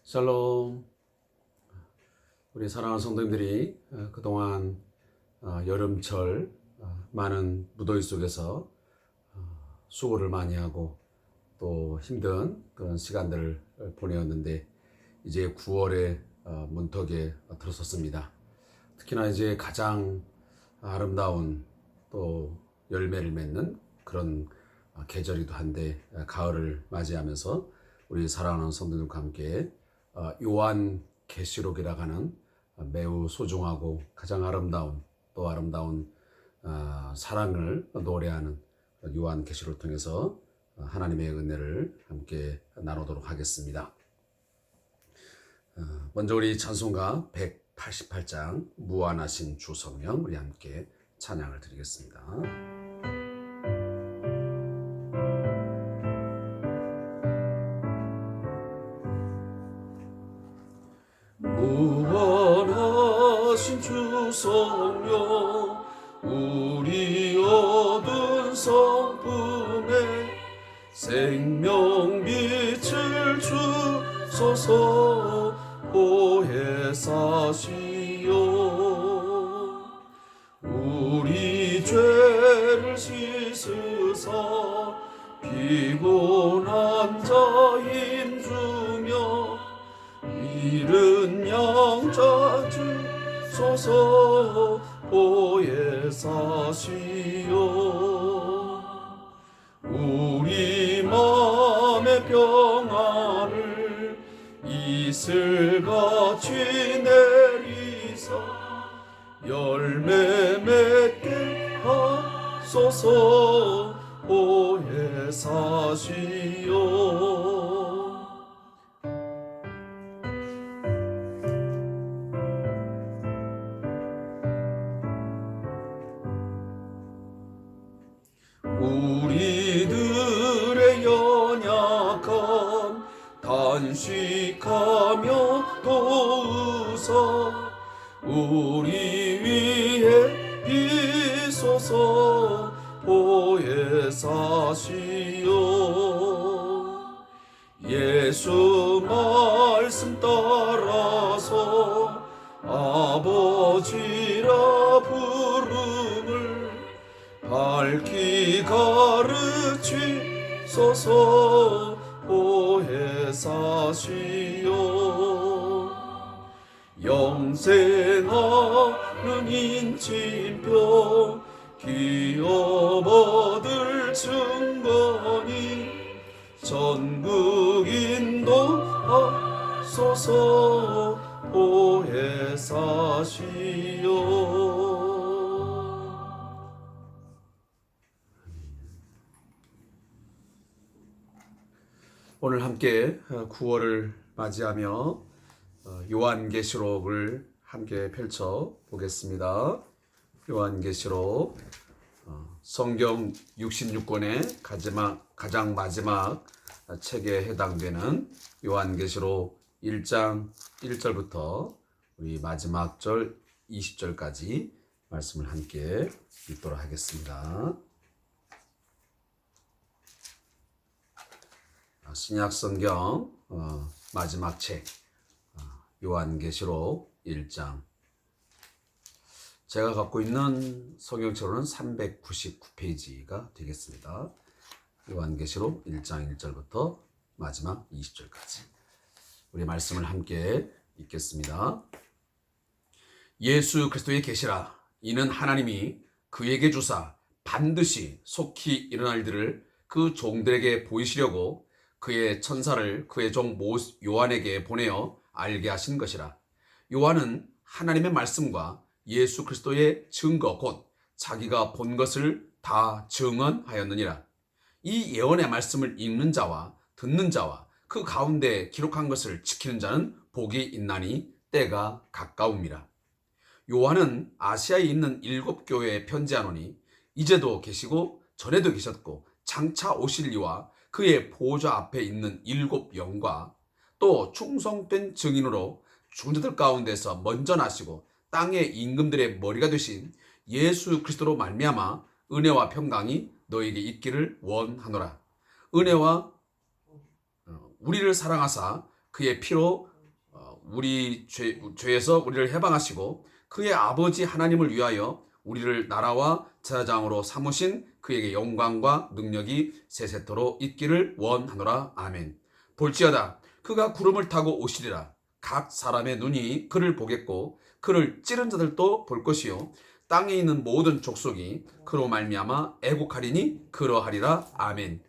샬롬. 우리 사랑하는 성도님들이 그동안 여름철 많은 무더위 속에서 수고를 많이 하고 또 힘든 그런 시간들을 보내었는데 이제 9월의 문턱에 들어섰습니다. 특히나 이제 가장 아름다운 또 열매를 맺는 그런 계절이기도 한데 가을을 맞이하면서 우리 사랑하는 성도들과 함께 요한 계시록이라고 하는 매우 소중하고 가장 아름다운 또 아름다운 사랑을 노래하는 요한 계시록을 통해서 하나님의 은혜를 함께 나누도록 하겠습니다. 먼저 우리 찬송가 188장 무한하신 주 성령 우리 함께 찬양을 드리겠습니다. 무한하신 주 성령 우리 얻은 성품에 생명빛을 주소서 보혜사시여 우리 죄를 씻으사 피곤한 자 힘주며 이른 양자 주소서 보혜사시여 우리 마음의 평안을 이슬같이 내리사 열매 맺게 하소서 보혜사시여 우리들의 연약함 단식하며 도우사 우리 위해 비소서 보혜사시여 예수 말씀 따라서 아버지라 부름을 밝히 가르치소서 보혜사시여 영생하는 인친병 기업 얻을 증거니 전국 인도하소서 보혜사시여 오늘 함께 9월을 맞이하며 요한계시록을 함께 펼쳐 보겠습니다. 요한계시록 성경 66권의 가장 마지막 책에 해당되는 요한계시록 1장 1절부터 우리 마지막 절 20절까지 말씀을 함께 읽도록 하겠습니다. 신약성경 마지막 책 요한계시록 1장 제가 갖고 있는 성경책으로는 399페이지가 되겠습니다. 요한계시록 1장 1절부터 마지막 20절까지 우리 말씀을 함께 읽겠습니다. 예수 그리스도의 계시라 이는 하나님이 그에게 주사 반드시 속히 일어날 일들을 그 종들에게 보이시려고 그의 천사를 그의 종 요한에게 보내어 알게 하신 것이라. 요한은 하나님의 말씀과 예수 그리스도의 증거 곧 자기가 본 것을 다 증언하였느니라. 이 예언의 말씀을 읽는 자와 듣는 자와 그 가운데 기록한 것을 지키는 자는 복이 있나니 때가 가까움이라. 요한은 아시아에 있는 7 교회에 편지하노니 이제도 계시고 전에도 계셨고 장차 오실 이와 그의 보좌 앞에 있는 7 영과 또 충성된 증인으로 죽은 자들 가운데서 먼저 나시고 땅의 임금들의 머리가 되신 예수 그리스도로 말미암아 은혜와 평강이 너에게 있기를 원하노라. 은혜와 우리를 사랑하사 그의 피로 우리 죄에서 우리를 해방하시고 그의 아버지 하나님을 위하여 우리를 나라와 제사장으로 삼으신 그에게 영광과 능력이 세세토록 있기를 원하노라. 아멘. 볼지어다 그가 구름을 타고 오시리라. 각 사람의 눈이 그를 보겠고 그를 찌른 자들도 볼 것이요 땅에 있는 모든 족속이 그로 말미암아 애곡하리니 그러하리라. 아멘.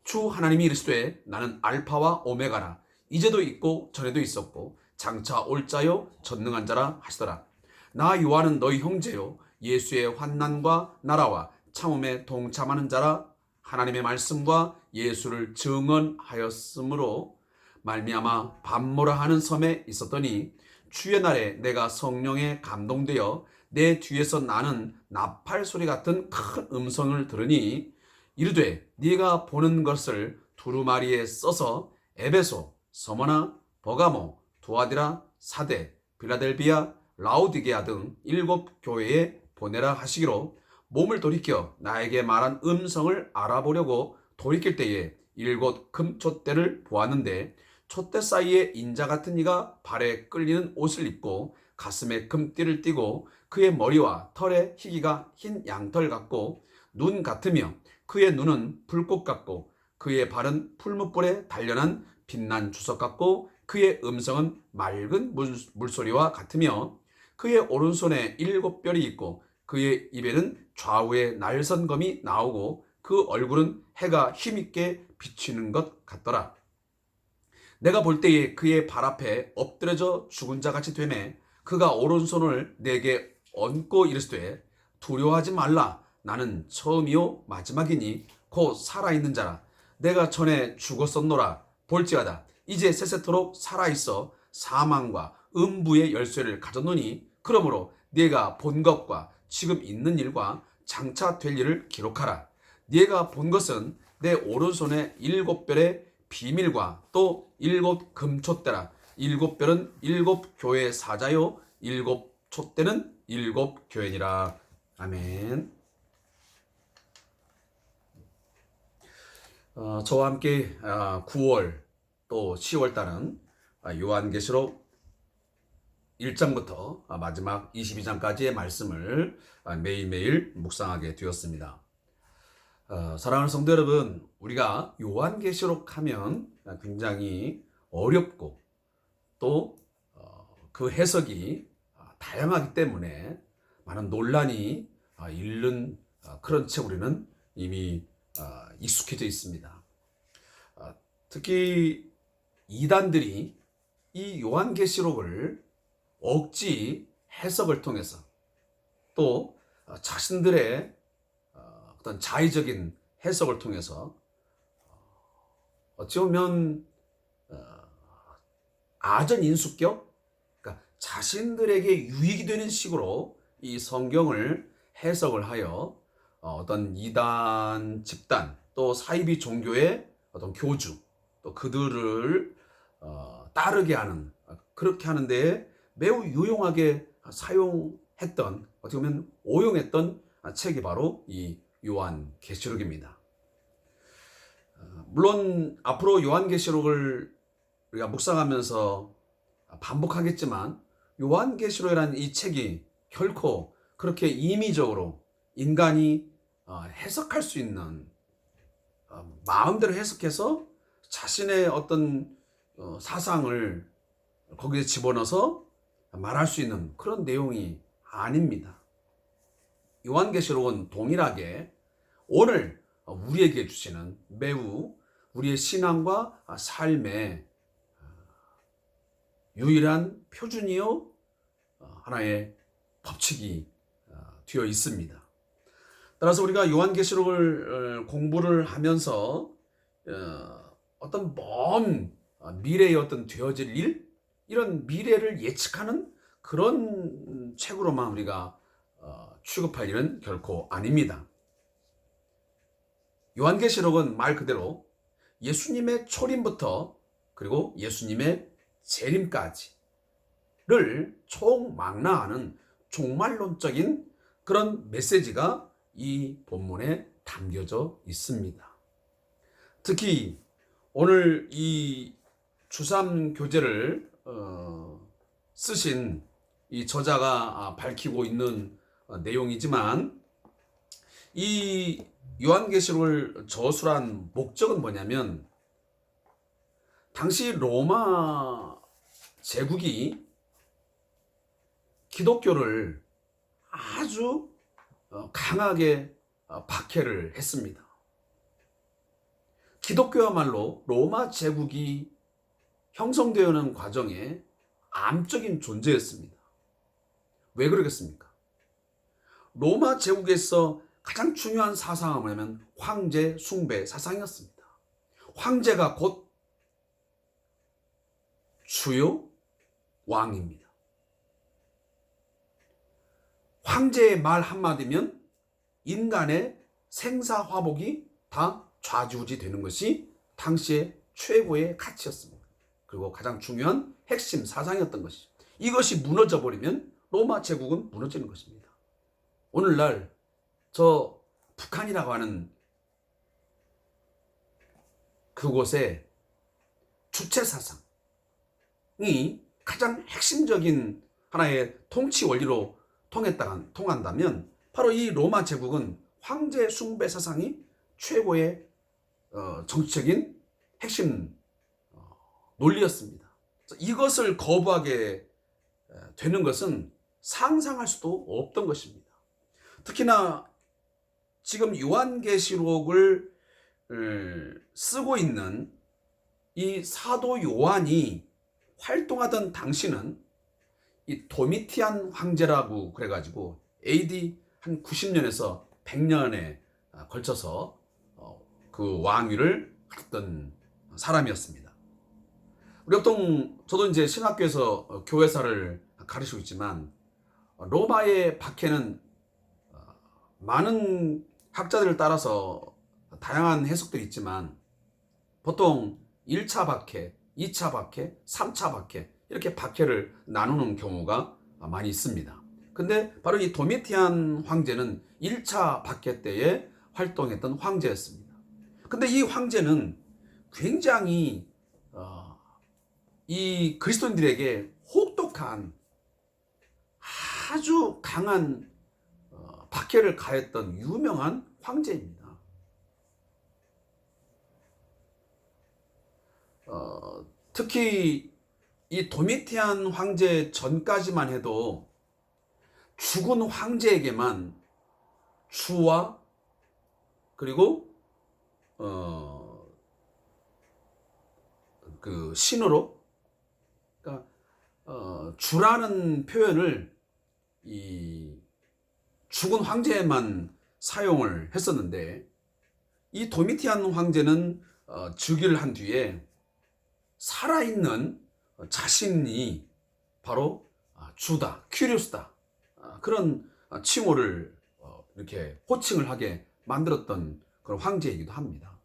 주 하나님이 이르시되 나는 알파와 오메가라. 이제도 있고 전에도 있었고 장차 올 자요 전능한 자라 하시더라. 나 요한은 너희 형제요 예수의 환난과 나라와 참음에 동참하는 자라. 하나님의 말씀과 예수를 증언하였으므로 말미암아 밤모라 하는 섬에 있었더니 주의 날에 내가 성령에 감동되어 내 뒤에서 나는 나팔 소리 같은 큰 음성을 들으니 이르되 네가 보는 것을 두루마리에 써서 에베소, 서머나, 버가모, 두아디라, 사대, 빌라델비아, 라우디게아 등 7교회에 보내라 하시기로 몸을 돌이켜 나에게 말한 음성을 알아보려고 돌이킬 때에 7 금촛대를 보았는데 촛대 사이에 인자 같은 이가 발에 끌리는 옷을 입고 가슴에 금띠를 띠고 그의 머리와 털에 희기가 흰 양털 같고 눈 같으며 그의 눈은 불꽃 같고 그의 발은 풀무불에 단련한 빛난 주석 같고 그의 음성은 맑은 물소리와 같으며 그의 오른손에 7뼈리 있고 그의 입에는 좌우에 날선검이 나오고 그 얼굴은 해가 힘있게 비치는 것 같더라. 내가 볼 때에 그의 발 앞에 엎드려져 죽은 자 같이 되매 그가 오른손을 내게 얹고 이르시되 두려워하지 말라. 나는 처음이요 마지막이니 곧 살아있는 자라. 내가 전에 죽었었노라. 볼지어다 이제 세세토록 살아있어 사망과 음부의 열쇠를 가졌노니 그러므로 네가 본 것과 지금 있는 일과 장차 될 일을 기록하라. 네가 본 것은 내 오른손에 7별의 비밀과 또 7 금촛대라. 7별은 7교회 사자요 7 촛대는 7교회니라. 아멘. 저와 함께 9월 또 10월 달은 요한계시록 1장부터 마지막 22장까지의 말씀을 매일매일 묵상하게 되었습니다. 사랑하는 성도 여러분, 우리가 요한계시록 하면 굉장히 어렵고 또 그 해석이 다양하기 때문에 많은 논란이 일른 그런 책 우리는 이미 익숙해져 있습니다. 특히 이단들이 이 요한계시록을 억지 해석을 통해서 또 자신들의 어떤 자의적인 해석을 통해서 어찌 보면 아전인수격, 그러니까 자신들에게 유익이 되는 식으로 이 성경을 해석을 하여 어떤 이단 집단 또 사이비 종교의 어떤 교주 또 그들을 따르게 하는 그렇게 하는데 매우 유용하게 사용했던 어떻게 보면 오용했던 책이 바로 이 요한계시록입니다. 물론 앞으로 요한계시록을 우리가 묵상하면서 반복하겠지만 요한계시록이라는 이 책이 결코 그렇게 임의적으로 인간이 해석할 수 있는 마음대로 해석해서 자신의 어떤 사상을 거기에 집어넣어서 말할 수 있는 그런 내용이 아닙니다. 요한계시록은 동일하게 오늘 우리에게 주시는 매우 우리의 신앙과 삶의 유일한 표준이요 하나의 법칙이 되어 있습니다. 따라서 우리가 요한계시록을 공부를 하면서 어떤 먼 미래의 어떤 되어질 일, 이런 미래를 예측하는 그런 책으로만 우리가 취급할 일은 결코 아닙니다. 요한계시록은 말 그대로 예수님의 초림부터 그리고 예수님의 재림까지를 총망라하는 종말론적인 그런 메시지가 이 본문에 담겨져 있습니다. 특히 오늘 이 주삼 교제를 쓰신 이 저자가 밝히고 있는 내용이지만, 이 요한계시록을 저술한 목적은 뭐냐면, 당시 로마 제국이 기독교를 아주 강하게 박해를 했습니다. 기독교야말로 로마 제국이 형성되어오는 과정에 암적인 존재였습니다. 왜 그러겠습니까? 로마 제국에서 가장 중요한 사상은 뭐냐면 황제 숭배 사상이었습니다. 황제가 곧 주요 왕입니다. 황제의 말 한마디면 인간의 생사화복이 다 좌지우지 되는 것이 당시의 최고의 가치였습니다. 그리고 가장 중요한 핵심 사상이었던 것이죠. 이것이 무너져버리면 로마 제국은 무너지는 것입니다. 오늘날 저 북한이라고 하는 그곳의 주체 사상이 가장 핵심적인 하나의 통치 원리로 통한다면 바로 이 로마 제국은 황제 숭배 사상이 최고의 정치적인 핵심 논리였습니다. 이것을 거부하게 되는 것은 상상할 수도 없던 것입니다. 특히나 지금 요한계시록을 쓰고 있는 이 사도 요한이 활동하던 당시는 이 도미티안 황제라고 그래가지고 AD 한 90년에서 100년에 걸쳐서 그 왕위를 했던 사람이었습니다. 우리 보통 저도 이제 신학교에서 교회사를 가르치고 있지만 로마의 박해는 많은 학자들을 따라서 다양한 해석들이 있지만 보통 1차 박해, 2차 박해, 3차 박해 이렇게 박해를 나누는 경우가 많이 있습니다. 근데 바로 이 도미티안 황제는 1차 박해 때에 활동했던 황제였습니다. 근데 이 황제는 굉장히 이 그리스도인들에게 혹독한 아주 강한 박해를 가했던 유명한 황제입니다. 특히 이 도미티안 황제 전까지만 해도 죽은 황제에게만 주와 그리고 그 신으로, 그러니까 주라는 표현을 이 죽은 황제에만 사용을 했었는데, 이 도미티안 황제는 즉위를 한 뒤에 살아있는 자신이 바로 주다, 큐리오스다, 그런 칭호를 이렇게 호칭을 하게 만들었던 그런 황제이기도 합니다.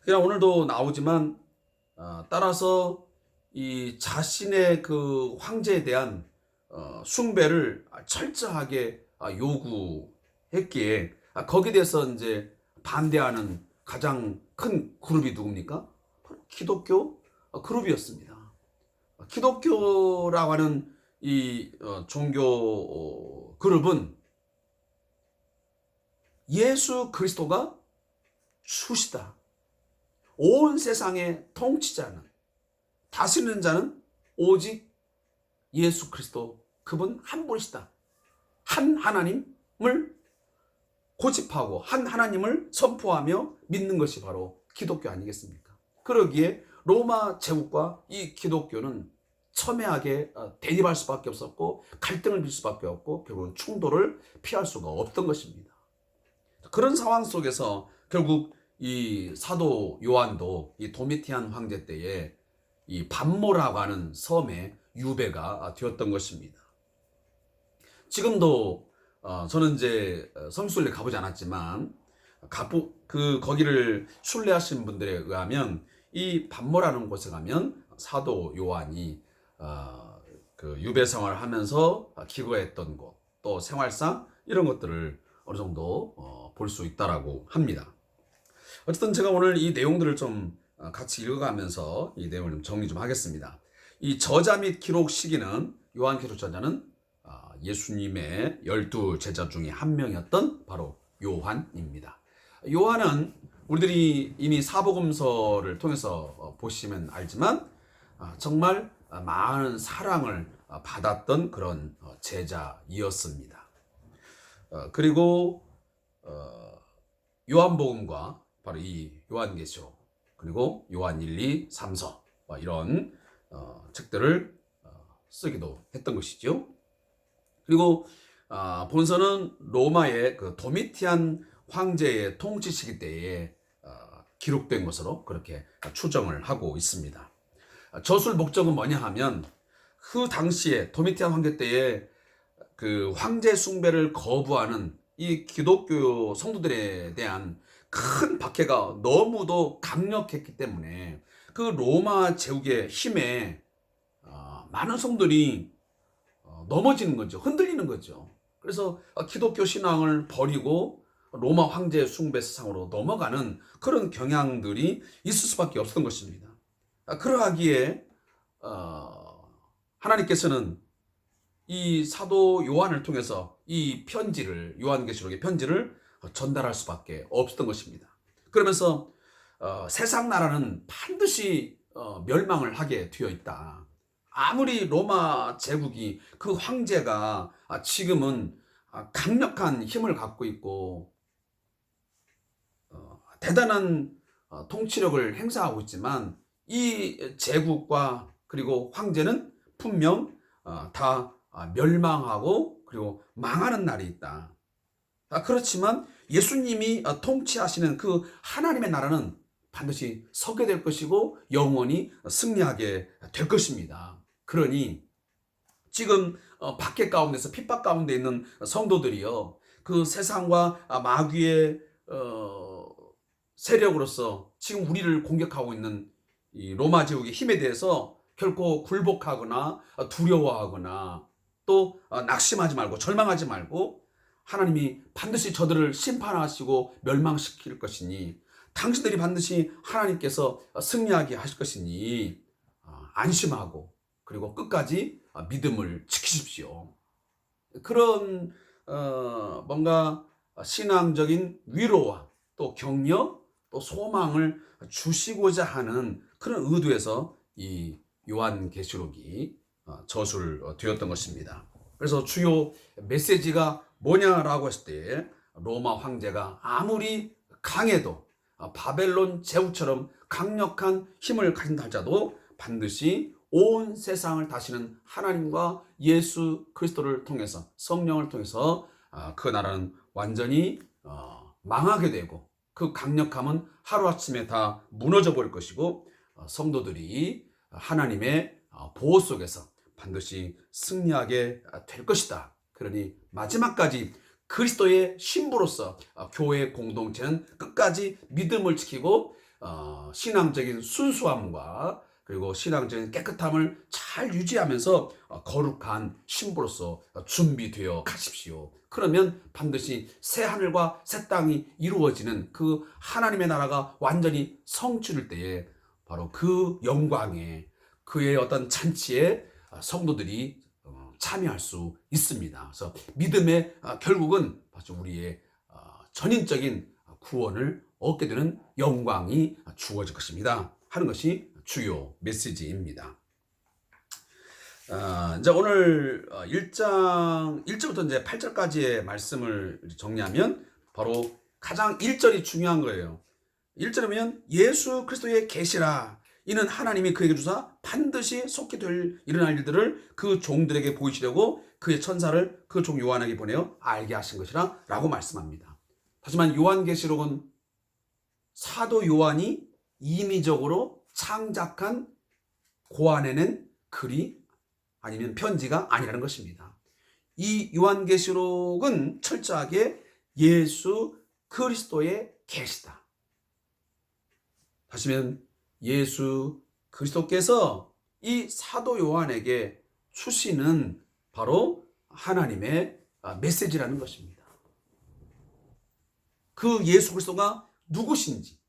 그냥 오늘도 나오지만 따라서 이 자신의 그 황제에 대한 숭배를 철저하게 요구했기에 거기에 대해서 이제 반대하는 가장 큰 그룹이 누굽니까? 바로 기독교 그룹이었습니다. 기독교라고 하는 이 종교 그룹은 예수 그리스도가 주시다, 온 세상의 통치자는, 다스리는 자는 오직 예수 그리스도, 그분 한 분이시다, 한 하나님을 고집하고 한 하나님을 선포하며 믿는 것이 바로 기독교 아니겠습니까? 그러기에 로마 제국과 이 기독교는 첨예하게 대립할 수밖에 없었고 갈등을 빚을 수밖에 없고 결국은 충돌을 피할 수가 없던 것입니다. 그런 상황 속에서 결국 이 사도 요한도 이 도미티안 황제 때에 이 반모라고 하는 섬에 유배가 되었던 것입니다. 지금도 저는 이제 성수순례 가보지 않았지만 거기를 순례하신 분들에 의하면 이 반모라는 곳에 가면 사도 요한이 그 유배 생활을 하면서 기거했던 곳, 또 생활상 이런 것들을 어느 정도 볼 수 있다라고 합니다. 어쨌든 제가 오늘 이 내용들을 좀 같이 읽어가면서 이 내용을 좀 정리 좀 하겠습니다. 이 저자 및 기록 시기는 요한계시록 저자는 예수님의 12제자 중에 한 명이었던 바로 요한입니다. 요한은 우리들이 이미 사복음서를 통해서 보시면 알지만 정말 많은 사랑을 받았던 그런 제자이었습니다. 그리고 요한복음과 바로 이 요한계시록 그리고 요한 1, 2, 3서 이런 책들을 쓰기도 했던 것이죠. 그리고 본서는 로마의 그 도미티안 황제의 통치 시기 때에 기록된 것으로 그렇게 추정을 하고 있습니다. 저술 목적은 뭐냐 하면 그 당시에 도미티안 황제 때에 그 황제 숭배를 거부하는 이 기독교 성도들에 대한 큰 박해가 너무도 강력했기 때문에 그 로마 제국의 힘에 많은 성도들이 넘어지는 거죠. 흔들리는 거죠. 그래서 기독교 신앙을 버리고 로마 황제 숭배 세상으로 넘어가는 그런 경향들이 있을 수밖에 없었던 것입니다. 그러하기에 하나님께서는 이 사도 요한을 통해서 이 편지를 요한계시록의 편지를 전달할 수밖에 없었던 것입니다. 그러면서 세상 나라는 반드시 멸망을 하게 되어 있다. 아무리 로마 제국이 그 황제가 지금은 강력한 힘을 갖고 있고 대단한 통치력을 행사하고 있지만 이 제국과 그리고 황제는 분명 다 멸망하고 그리고 망하는 날이 있다. 그렇지만 예수님이 통치하시는 그 하나님의 나라는 반드시 서게 될 것이고 영원히 승리하게 될 것입니다. 그러니 지금 박해 가운데서 핍박 가운데 있는 성도들이요, 그 세상과 마귀의 세력으로서 지금 우리를 공격하고 있는 이 로마 제국의 힘에 대해서 결코 굴복하거나 두려워하거나 또 낙심하지 말고 절망하지 말고 하나님이 반드시 저들을 심판하시고 멸망시킬 것이니 당신들이 반드시 하나님께서 승리하게 하실 것이니 안심하고 그리고 끝까지 믿음을 지키십시오. 그런 뭔가 신앙적인 위로와 또 격려 또 소망을 주시고자 하는 그런 의도에서 이 요한계시록이 저술되었던 것입니다. 그래서 주요 메시지가 뭐냐라고 했을 때 로마 황제가 아무리 강해도 바벨론 제국처럼 강력한 힘을 가진다 할지라도 반드시 온 세상을 다스리는 하나님과 예수 그리스도를 통해서 성령을 통해서 그 나라는 완전히 망하게 되고 그 강력함은 하루아침에 다 무너져 버릴 것이고 성도들이 하나님의 보호 속에서 반드시 승리하게 될 것이다. 그러니 마지막까지 그리스도의 신부로서 교회 공동체는 끝까지 믿음을 지키고 신앙적인 순수함과 그리고 신앙적인 깨끗함을 잘 유지하면서 거룩한 신부로서 준비되어 가십시오. 그러면 반드시 새 하늘과 새 땅이 이루어지는 그 하나님의 나라가 완전히 성취될 때에 바로 그 영광에 그의 어떤 잔치에 성도들이 참여할 수 있습니다. 그래서 믿음의 결국은 우리의 전인적인 구원을 얻게 되는 영광이 주어질 것입니다 하는 것이 주요 메시지입니다. 이제 오늘 1장 1절부터 이제 8절까지의 말씀을 정리하면 바로 가장 1절이 중요한 거예요. 1절이면 예수 그리스도의 계시라. 이는 하나님이 그에게 주사 반드시 속히 일어날 일들을 그 종들에게 보이시려고 그의 천사를 그 종 요한에게 보내어 알게 하신 것이라 라고 말씀합니다. 하지만 요한계시록은 사도 요한이 임의적으로 창작한 고안해낸 글이 아니면 편지가 아니라는 것입니다. 이 요한계시록은 철저하게 예수 그리스도의 계시다. 다시면 예수 그리스도께서 이 사도 요한에게 주시는 바로 하나님의 메시지라는 것입니다. 그 예수 그리스도가 누구신지,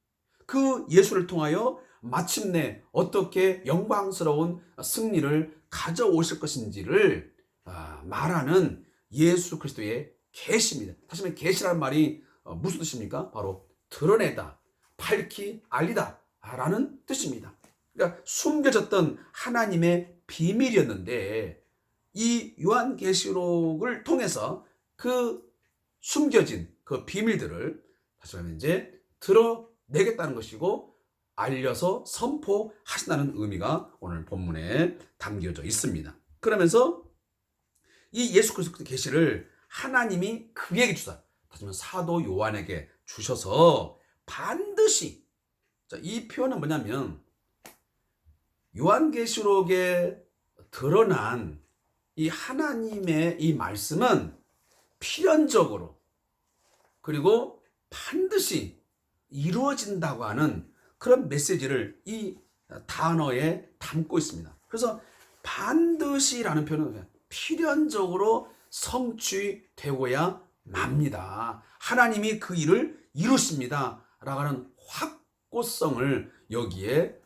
그 예수를 통하여 마침내 어떻게 영광스러운 승리를 가져오실 것인지를 말하는 예수 그리스도의 계시입니다. 다시 말해 계시라는 말이 무슨 뜻입니까? 바로 드러내다, 밝히 알리다 라는 뜻입니다. 그러니까 숨겨졌던 하나님의 비밀이었는데 이 요한계시록을 통해서 그 숨겨진 그 비밀들을 다시 말하면 이제 드러내겠다는 것이고 알려서 선포하신다는 의미가 오늘 본문에 담겨져 있습니다. 그러면서 이 예수 그리스도의 계시를 하나님이 그에게 주사, 다시 말하면 사도 요한에게 주셔서 반드시, 이 표현은 뭐냐면 요한계시록에 드러난 이 하나님의 이 말씀은 필연적으로 그리고 반드시 이루어진다고 하는 그런 메시지를 이 단어에 담고 있습니다. 그래서 반드시라는 표현은 필연적으로 성취되고야 맙니다. 하나님이 그 일을 이루십니다 라고 하는 확고성을 여기에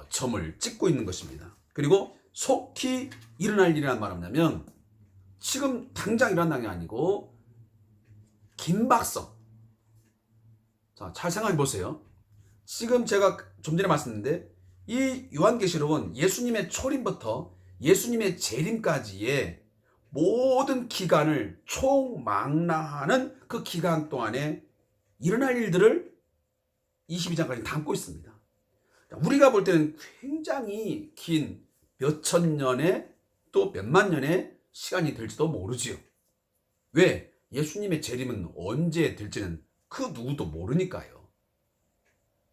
점을 찍고 있는 것입니다. 그리고 속히 일어날 일이라는 말은 뭐냐면 지금 당장 일어난 게 아니고 긴박성. 자, 잘 생각해 보세요. 지금 제가 좀 전에 말씀드렸는데 이 요한계시록은 예수님의 초림부터 예수님의 재림까지의 모든 기간을 총망라하는 그 기간 동안에 일어날 일들을 22장까지 담고 있습니다. 우리가 볼 때는 굉장히 긴 몇천 년의 또 몇만 년의 시간이 될지도 모르지요. 왜? 예수님의 재림은 언제 될지는 그 누구도 모르니까요.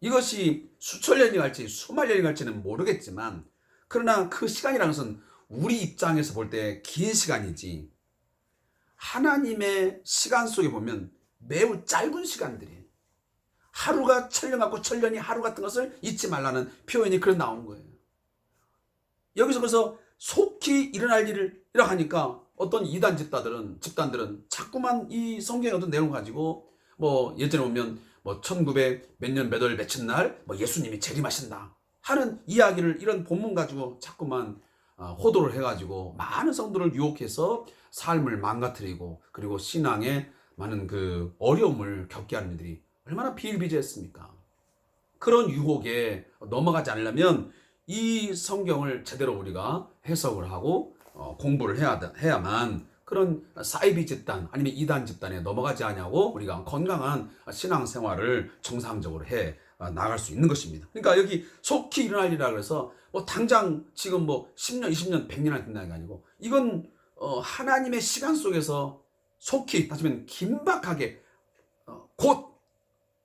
이것이 수천 년이 갈지 수만 년이 갈지는 모르겠지만 그러나 그 시간이라는 것은 우리 입장에서 볼 때 긴 시간이지 하나님의 시간 속에 보면 매우 짧은 시간들이에요. 하루가 천년 같고 천년이 하루 같은 것을 잊지 말라는 표현이 그래서 나오는 거예요. 여기서 그래서 속히 일어날 일을 이라고 하니까 어떤 이단 집단들은 자꾸만 이 성경의 어떤 내용을 가지고 뭐 예전에 보면 뭐 1900 몇 년 몇 월 며칠 날 뭐 예수님이 재림하신다 하는 이야기를 이런 본문 가지고 자꾸만 호도를 해가지고 많은 성도를 유혹해서 삶을 망가뜨리고 그리고 신앙에 많은 그 어려움을 겪게 하는 일들이 얼마나 비일비재했습니까? 그런 유혹에 넘어가지 않으려면 이 성경을 제대로 우리가 해석을 하고 공부를 해야만 그런 사이비 집단 아니면 이단 집단에 넘어가지 않냐고 우리가 건강한 신앙생활을 정상적으로 해 나갈 수 있는 것입니다. 그러니까 여기 속히 일어날 일이라 그래서 뭐 당장 지금 뭐 10년, 20년, 100년이 된다는 게 아니고 이건 하나님의 시간 속에서 속히 다시 말하면 긴박하게 곧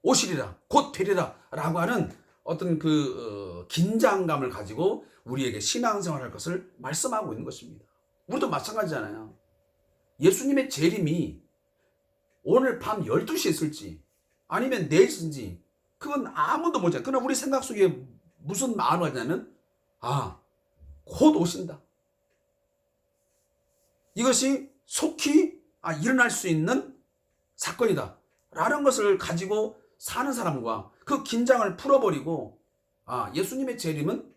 오시리라 곧 되리라 라고 하는 어떤 그 긴장감을 가지고 우리에게 신앙생활할 것을 말씀하고 있는 것입니다. 우리도 마찬가지잖아요. 예수님의 재림이 오늘 밤 12시에 있을지 아니면 내일 있을지 그건 아무도 모르잖아요. 그러나 우리 생각 속에 무슨 마음을 가지냐면 곧 오신다. 이것이 속히 일어날 수 있는 사건이다 라는 것을 가지고 사는 사람과 그 긴장을 풀어버리고 예수님의 재림은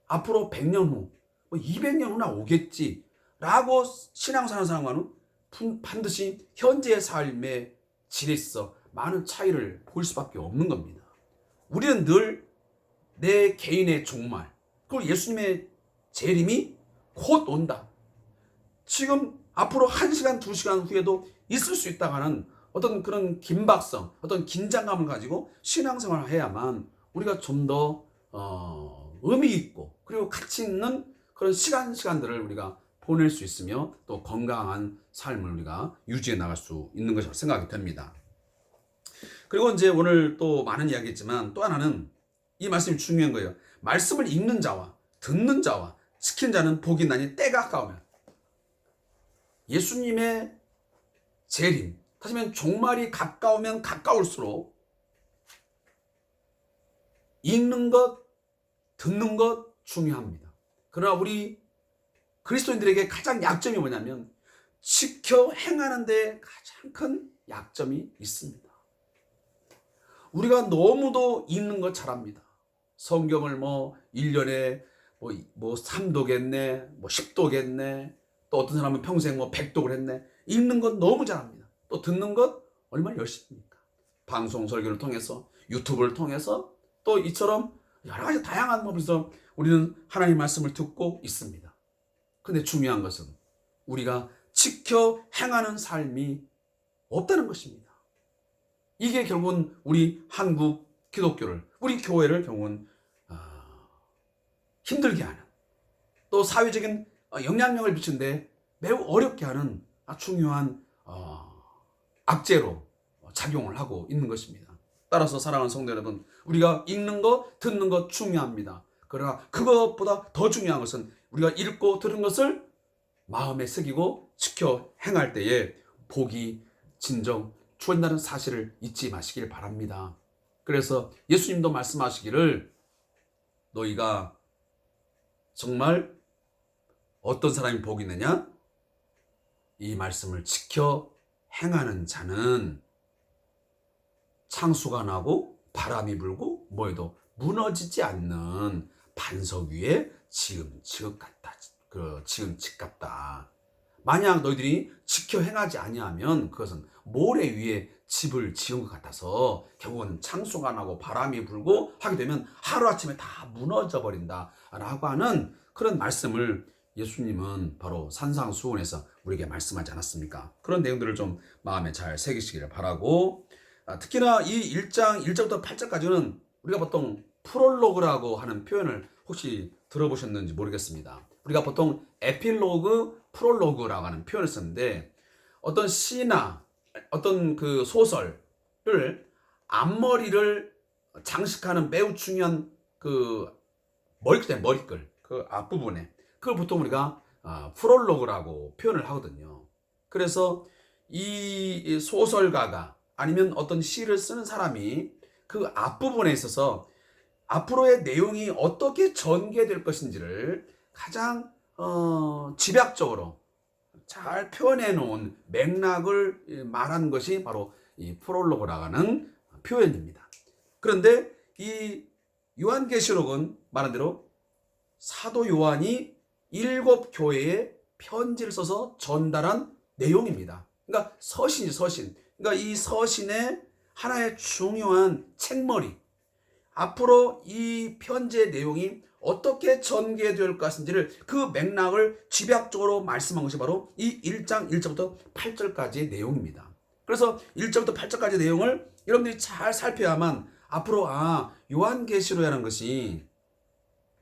앞으로 100년 후, 200년 후나 오겠지 라고 신앙생활 하는 사람과는 반드시 현재의 삶의 질에 있어 많은 차이를 볼 수밖에 없는 겁니다. 우리는 늘 내 개인의 종말 그리고 예수님의 재림이 곧 온다. 지금 앞으로 1시간, 2시간 후에도 있을 수 있다고 하는 어떤 그런 긴박성, 어떤 긴장감을 가지고 신앙생활을 해야만 우리가 좀 더 의미 있고 그리고 가치 있는 그런 시간들을 우리가 보낼 수 있으며 또 건강한 삶을 우리가 유지해 나갈 수 있는 것이라고 생각이 됩니다. 그리고 이제 오늘 또 많은 이야기했지만 또 하나는 이 말씀이 중요한 거예요. 말씀을 읽는 자와 듣는 자와 지키는 자는 복이 나니 때가 가까우면 예수님의 재림 다시 말하면 종말이 가까우면 가까울수록 읽는 것, 듣는 것 중요합니다. 그러나 우리 그리스도인들에게 가장 약점이 뭐냐면 지켜 행하는 데 가장 큰 약점이 있습니다. 우리가 너무도 읽는 것 잘합니다. 성경을 뭐 1년에 뭐 3도겠네, 뭐 10도겠네, 또 어떤 사람은 평생 뭐 100독을 했네. 읽는 건 너무 잘합니다. 또 듣는 것 얼마나 열심입니까? 방송 설교를 통해서, 유튜브를 통해서 또 이처럼 여러 가지 다양한 법에서 우리는 하나님 말씀을 듣고 있습니다. 근데 중요한 것은 우리가 지켜 행하는 삶이 없다는 것입니다. 이게 결국은 우리 한국 기독교를, 우리 교회를 결국은 힘들게 하는, 또 사회적인 영향력을 미치는데 매우 어렵게 하는 중요한 악재로 작용을 하고 있는 것입니다. 따라서 사랑하는 성도 여러분, 우리가 읽는 것, 듣는 것 중요합니다. 그러나 그것보다 더 중요한 것은 우리가 읽고 들은 것을 마음에 새기고 지켜 행할 때에 복이 진정 주어진다는 사실을 잊지 마시길 바랍니다. 그래서 예수님도 말씀하시기를 너희가 정말 어떤 사람이 복이 있느냐? 이 말씀을 지켜 행하는 자는 창수가 나고 바람이 불고 뭐해도 무너지지 않는 반석 위에 지은 집 같다. 만약 너희들이 지켜 행하지 아니하면 그것은 모래 위에 집을 지은 것 같아서 결국은 창수가 나고 바람이 불고 하게 되면 하루아침에 다 무너져 버린다 라고 하는 그런 말씀을 예수님은 바로 산상수훈에서 우리에게 말씀하지 않았습니까? 그런 내용들을 좀 마음에 잘 새기시기를 바라고, 특히나 이 1장 1절부터 8절까지는 우리가 보통 프롤로그라고 하는 표현을 혹시 들어보셨는지 모르겠습니다. 우리가 보통 에필로그, 프롤로그라고 하는 표현을 썼는데, 어떤 시나 어떤 그 소설을 앞머리를 장식하는 매우 중요한 그 머리끌 그 앞부분에, 그걸 보통 우리가 프롤로그라고 표현을 하거든요. 그래서 이 소설가가 아니면 어떤 시를 쓰는 사람이 그 앞부분에 있어서 앞으로의 내용이 어떻게 전개될 것인지를 가장 집약적으로 잘 표현해 놓은 맥락을 말하는 것이 바로 이 프롤로그라고 하는 표현입니다. 그런데 이 요한계시록은 말한 대로 사도 요한이 7 교회에 편지를 써서 전달한 내용입니다. 그러니까 서신이 서신. 그러니까 이 서신의 하나의 중요한 책머리. 앞으로 이 편지의 내용이 어떻게 전개될 것인지를 그 맥락을 집약적으로 말씀한 것이 바로 이 1장 1절부터 8절까지의 내용입니다. 그래서 1절부터 8절까지의 내용을 여러분들이 잘 살펴야만 앞으로 요한계시록이라는 것이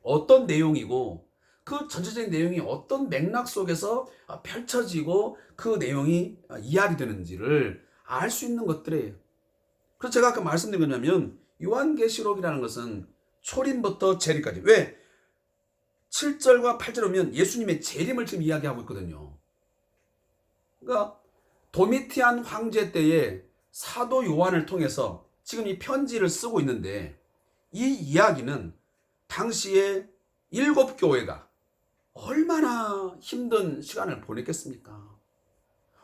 어떤 내용이고 그 전체적인 내용이 어떤 맥락 속에서 펼쳐지고 그 내용이 이야기되는지를 알 수 있는 것들이에요. 그래서 제가 아까 말씀드린 거냐면 요한계시록이라는 것은 초림부터 재림까지, 왜 7절과 8절 오면 예수님의 재림을 지금 이야기하고 있거든요. 그러니까 도미티안 황제 때에 사도 요한을 통해서 지금 이 편지를 쓰고 있는데, 이 이야기는 당시에 7 교회가 얼마나 힘든 시간을 보냈겠습니까?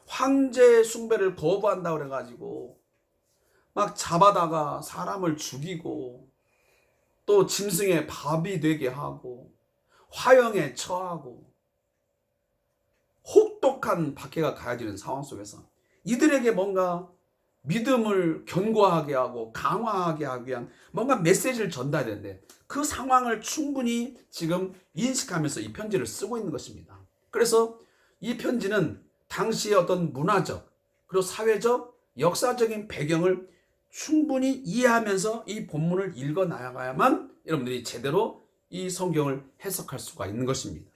황제 숭배를 거부한다고 그래가지고 막 잡아다가 사람을 죽이고 또 짐승의 밥이 되게 하고 화형에 처하고 혹독한 박해가 가해지는 상황 속에서 이들에게 뭔가 믿음을 견고하게 하고 강화하게 하기 위한 뭔가 메시지를 전달했는데, 그 상황을 충분히 지금 인식하면서 이 편지를 쓰고 있는 것입니다. 그래서 이 편지는 당시의 어떤 문화적 그리고 사회적 역사적인 배경을 충분히 이해하면서 이 본문을 읽어 나가야만 여러분들이 제대로 이 성경을 해석할 수가 있는 것입니다.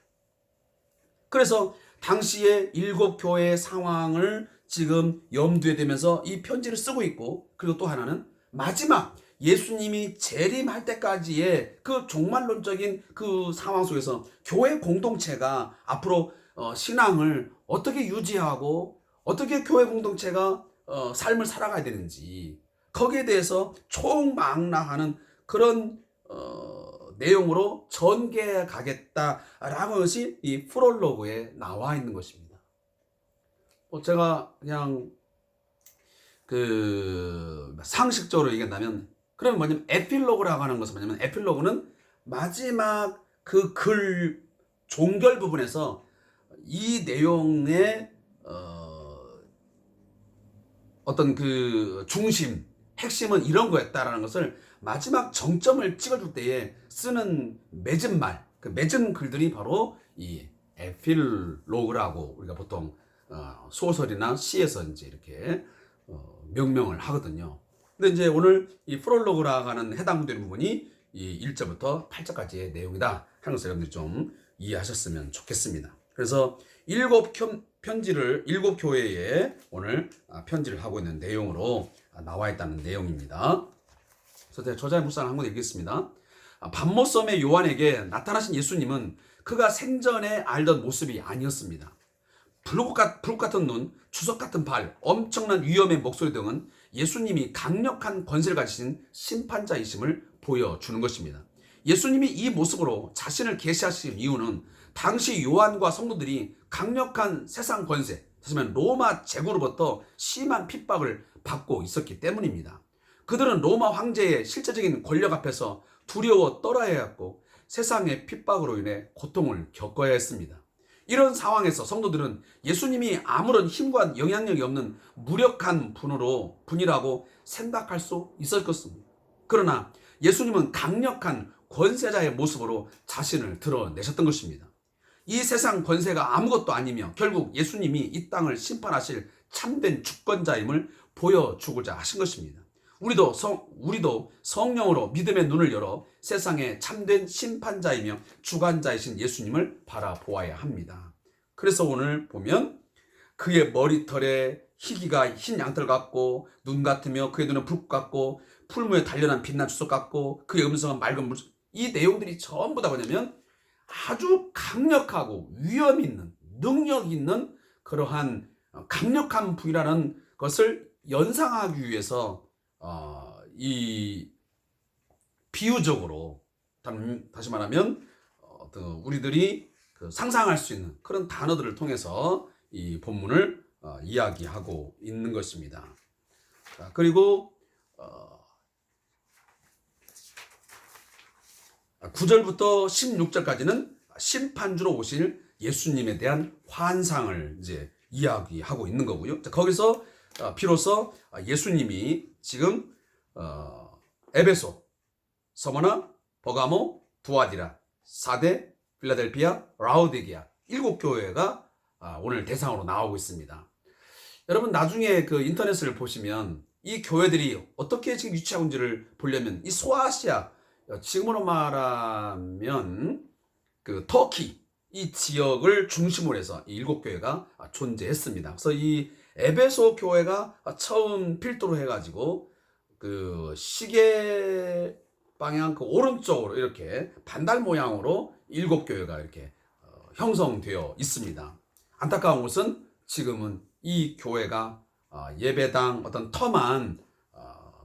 그래서 당시의 7 교회의 상황을 지금 염두에 두면서 이 편지를 쓰고 있고, 그리고 또 하나는 마지막 예수님이 재림할 때까지의 그 종말론적인 그 상황 속에서 교회 공동체가 앞으로 신앙을 어떻게 유지하고 어떻게 교회 공동체가 삶을 살아가야 되는지, 거기에 대해서 총망라하는 그런 내용으로 전개해 가겠다라는 것이 이 프롤로그에 나와 있는 것입니다. 제가 그냥 그 상식적으로 얘기한다면 그러면 뭐냐면 에필로그라고 하는 것은 뭐냐면 에필로그는 마지막 그 글 종결 부분에서 이 내용의 어떤 그 중심, 핵심은 이런 거였다라는 것을 마지막 정점을 찍어줄 때에 쓰는 맺은 말, 그 맺은 글들이 바로 이 에필로그라고 우리가 보통 소설이나 시에서 이제 이렇게 명명을 하거든요. 근데 이제 오늘 이 프롤로그라고 하는 해당되는 부분이 이 1절부터 8절까지의 내용이다 하는 것을 여러분들이 좀 이해하셨으면 좋겠습니다. 그래서 일곱 교회에 오늘 편지를 하고 있는 내용으로 나와 있다는 내용입니다. 그래서 제가 저자의 묵상을 한번 읽겠습니다. 반모섬의 요한에게 나타나신 예수님은 그가 생전에 알던 모습이 아니었습니다. 불꽃 같은 눈, 주석 같은 발, 엄청난 위험의 목소리 등은 예수님이 강력한 권세를 가지신 심판자이심을 보여주는 것입니다. 예수님이 이 모습으로 자신을 계시하신 이유는 당시 요한과 성도들이 강력한 세상 권세, 다시 말하면 로마 제국으로부터 심한 핍박을 받고 있었기 때문입니다. 그들은 로마 황제의 실제적인 권력 앞에서 두려워 떨어야 했고 세상의 핍박으로 인해 고통을 겪어야 했습니다. 이런 상황에서 성도들은 예수님이 아무런 힘과 영향력이 없는 무력한 분이라고 생각할 수 있을 것입니다. 그러나 예수님은 강력한 권세자의 모습으로 자신을 드러내셨던 것입니다. 이 세상 권세가 아무것도 아니며 결국 예수님이 이 땅을 심판하실 참된 주권자임을 보여주고자 하신 것입니다. 우리도 성령으로 믿음의 눈을 열어 세상의 참된 심판자이며 주관자이신 예수님을 바라보아야 합니다. 그래서 오늘 보면 그의 머리털에 희기가 흰 양털 같고 눈 같으며 그의 눈은 불꽃 같고 풀무에 단련한 빛난 주석 같고 그의 음성은 맑은 물. 이 내용들이 전부 다 뭐냐면 아주 강력하고 위험 있는 능력 있는 그러한 강력한 부위라는 것을 연상하기 위해서 이 비유적으로 다시 말하면 우리들이 상상할 수 있는 그런 단어들을 통해서 이 본문을 이야기하고 있는 것입니다. 그리고 9절부터 16절까지는 심판주로 오실 예수님에 대한 환상을 이제 이야기하고 있는 거고요. 거기서 비로소 예수님이 지금 에베소, 서머나, 버가모, 두아디라, 사데, 필라델피아, 라오디게아 7교회가 오늘 대상으로 나오고 있습니다. 여러분 나중에 그 인터넷을 보시면 이 교회들이 어떻게 지금 위치하고 있는지를 보려면 이 소아시아, 지금으로 말하면 그 터키 이 지역을 중심으로 해서 이 7교회가 존재했습니다. 그래서 이 에베소 교회가 처음 필두로 해가지고 그 시계 방향 그 오른쪽으로 이렇게 반달 모양으로 7교회가 이렇게 형성되어 있습니다. 안타까운 것은 지금은 이 교회가 예배당 어떤 터만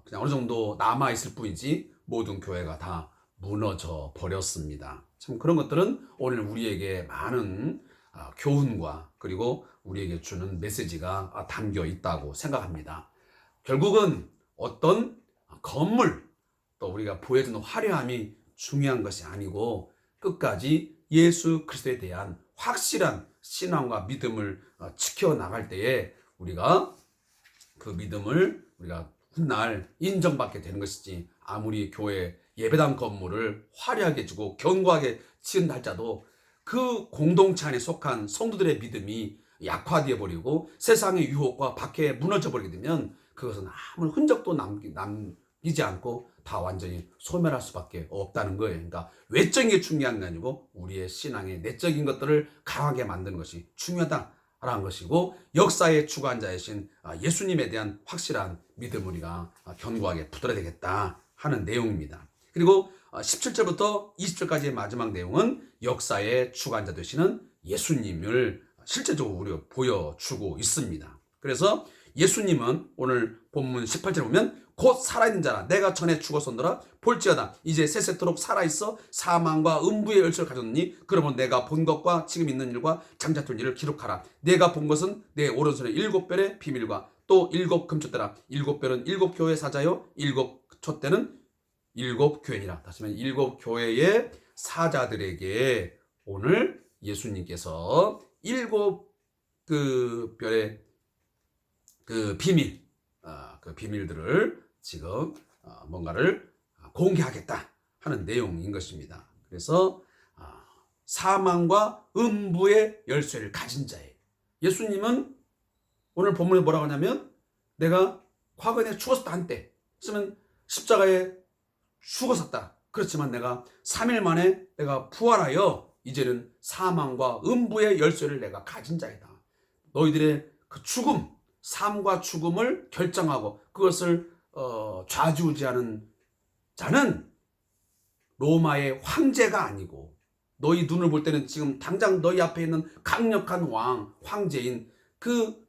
그냥 어느 정도 남아 있을 뿐이지 모든 교회가 다 무너져 버렸습니다. 참 그런 것들은 오늘 우리에게 많은 교훈과 그리고 우리에게 주는 메시지가 담겨 있다고 생각합니다. 결국은 어떤 건물 또 우리가 보여주는 화려함이 중요한 것이 아니고 끝까지 예수 그리스도에 대한 확실한 신앙과 믿음을 지켜나갈 때에 우리가 그 믿음을 우리가 훗날 인정받게 되는 것이지 아무리 교회 예배당 건물을 화려하게 주고 견고하게 지은다 할지라도 그 공동체 안에 속한 성도들의 믿음이 약화되어 버리고 세상의 유혹과 박해에 무너져 버리게 되면 그것은 아무 흔적도 남기지 않고 다 완전히 소멸할 수밖에 없다는 거예요. 그러니까 외적인 게 중요한 게 아니고 우리의 신앙의 내적인 것들을 강하게 만드는 것이 중요하다라는 것이고 역사의 주관자이신 예수님에 대한 확실한 믿음을 우리가 견고하게 붙들어야 되겠다 하는 내용입니다. 그리고 17절부터 20절까지의 마지막 내용은 역사의 주관자 되시는 예수님을 실제적으로 우리가 보여주고 있습니다. 그래서 예수님은 오늘 본문 18절에 보면 곧 살아있는 자라 내가 전에 죽었었노라 볼지어다 이제 세세토록 살아있어 사망과 음부의 열쇠를 가졌느니 그러면 내가 본 것과 지금 있는 일과 장자될 일을 기록하라. 내가 본 것은 내 오른손에 7별의 비밀과 또 7 금촛대라. 7별은 7 교회 사자요 7 촛대는 일곱 교회니라. 다시 말해 일곱 교회의 사자들에게 오늘 예수님께서 일곱 그 별의 그 비밀, 그 비밀들을 지금 뭔가를 공개하겠다 하는 내용인 것입니다. 그래서 사망과 음부의 열쇠를 가진 자예요. 예수님은 오늘 본문에 뭐라고 하냐면 내가 과거에 죽었었다 한때 쓰면 십자가에 죽었었다. 그렇지만 내가 3일 만에 내가 부활하여 이제는 사망과 음부의 열쇠를 내가 가진 자이다. 너희들의 그 죽음, 삶과 죽음을 결정하고 그것을 좌지우지하는 자는 로마의 황제가 아니고 너희 눈을 볼 때는 지금 당장 너희 앞에 있는 강력한 황제인 그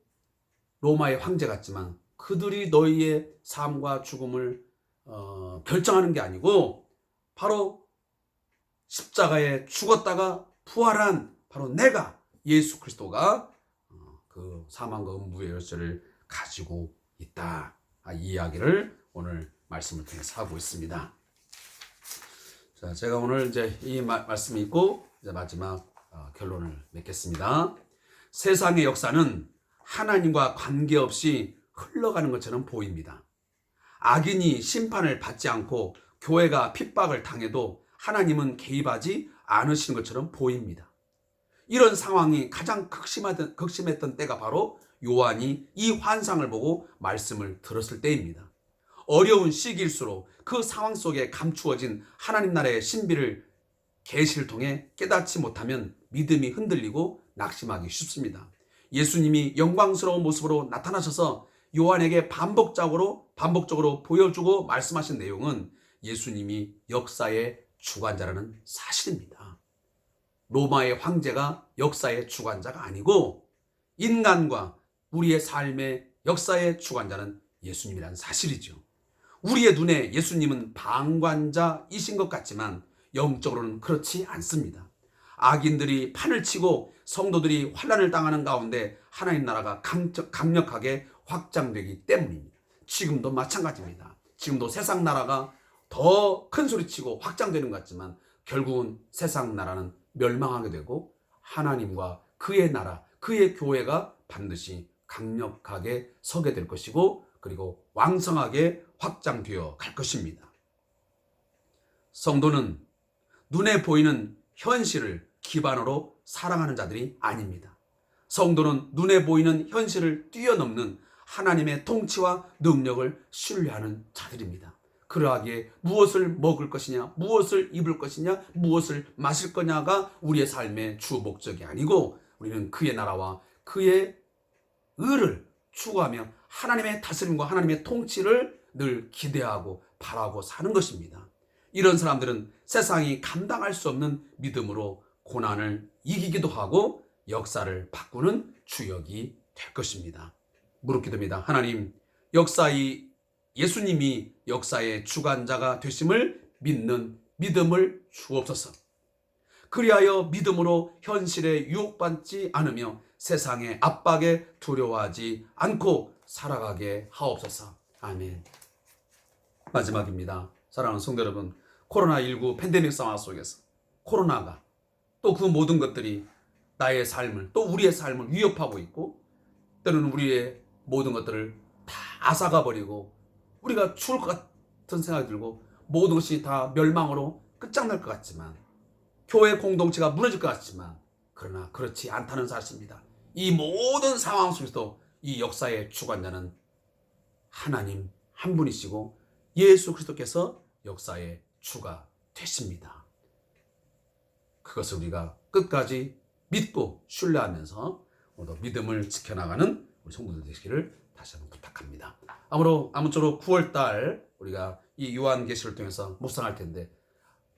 로마의 황제 같지만 그들이 너희의 삶과 죽음을 결정하는 게 아니고 바로 십자가에 죽었다가 부활한 바로 내가 예수 그리스도가 그 사망과 음부의 열쇠를 가지고 있다. 이 이야기를 오늘 말씀을 통해서 하고 있습니다. 자, 제가 오늘 이제 이 말씀이 있고 이제 마지막 결론을 맺겠습니다. 세상의 역사는 하나님과 관계없이 흘러가는 것처럼 보입니다. 악인이 심판을 받지 않고 교회가 핍박을 당해도 하나님은 개입하지 않으시는 것처럼 보입니다. 이런 상황이 가장 극심했던 때가 바로 요한이 이 환상을 보고 말씀을 들었을 때입니다. 어려운 시기일수록 그 상황 속에 감추어진 하나님 나라의 신비를 계시를 통해 깨닫지 못하면 믿음이 흔들리고 낙심하기 쉽습니다. 예수님이 영광스러운 모습으로 나타나셔서 요한에게 반복적으로 보여주고 말씀하신 내용은 예수님이 역사의 주관자라는 사실입니다. 로마의 황제가 역사의 주관자가 아니고 인간과 우리의 삶의 역사의 주관자는 예수님이라는 사실이죠. 우리의 눈에 예수님은 방관자이신 것 같지만 영적으로는 그렇지 않습니다. 악인들이 판을 치고 성도들이 환난을 당하는 가운데 하나님 나라가 강력하게 확장되기 때문입니다. 지금도 마찬가지입니다. 지금도 세상 나라가 더 큰 소리치고 확장되는 것 같지만 결국은 세상 나라는 멸망하게 되고 하나님과 그의 나라, 그의 교회가 반드시 강력하게 서게 될 것이고 그리고 왕성하게 확장되어 갈 것입니다. 성도는 눈에 보이는 현실을 기반으로 사랑하는 자들이 아닙니다. 성도는 눈에 보이는 현실을 뛰어넘는 하나님의 통치와 능력을 신뢰하는 자들입니다. 그러하기에 무엇을 먹을 것이냐, 무엇을 입을 것이냐, 무엇을 마실 거냐가 우리의 삶의 주 목적이 아니고 우리는 그의 나라와 그의 의를 추구하며 하나님의 다스림과 하나님의 통치를 늘 기대하고 바라고 사는 것입니다. 이런 사람들은 세상이 감당할 수 없는 믿음으로 고난을 이기기도 하고 역사를 바꾸는 주역이 될 것입니다. 무릎기도입니다. 하나님, 예수님이 역사의 주관자가 되심을 믿는 믿음을 주옵소서. 그리하여 믿음으로 현실에 유혹받지 않으며 세상의 압박에 두려워하지 않고 살아가게 하옵소서. 아멘. 마지막입니다. 사랑하는 성도 여러분, 코로나19 팬데믹 상황 속에서 코로나가 또 그 모든 것들이 나의 삶을 또 우리의 삶을 위협하고 있고 때로는 우리의 모든 것들을 다 앗아가 버리고 우리가 죽을 것 같은 생각이 들고 모든 것이 다 멸망으로 끝장날 것 같지만 교회 공동체가 무너질 것 같지만 그러나 그렇지 않다는 사실입니다. 이 모든 상황 속에서도 이 역사의 주관자는 하나님 한 분이시고 예수 그리스도께서 역사의 주가 되십니다. 그것을 우리가 끝까지 믿고 신뢰하면서 오늘도 믿음을 지켜나가는 우리 성도들 되시기를 다시 한번 부탁합니다. 아무쪼록 9월달 우리가 이 요한계시를 통해서 묵상할 텐데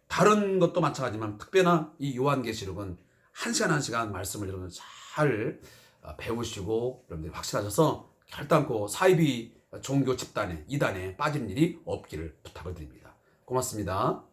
다른 것도 마찬가지지만 특별한 이 요한계시록은 한 시간 말씀을 여러분 잘 배우시고 여러분들이 확실하셔서 결단코 사이비 종교 집단에 이단에 빠진 일이 없기를 부탁을 드립니다. 고맙습니다.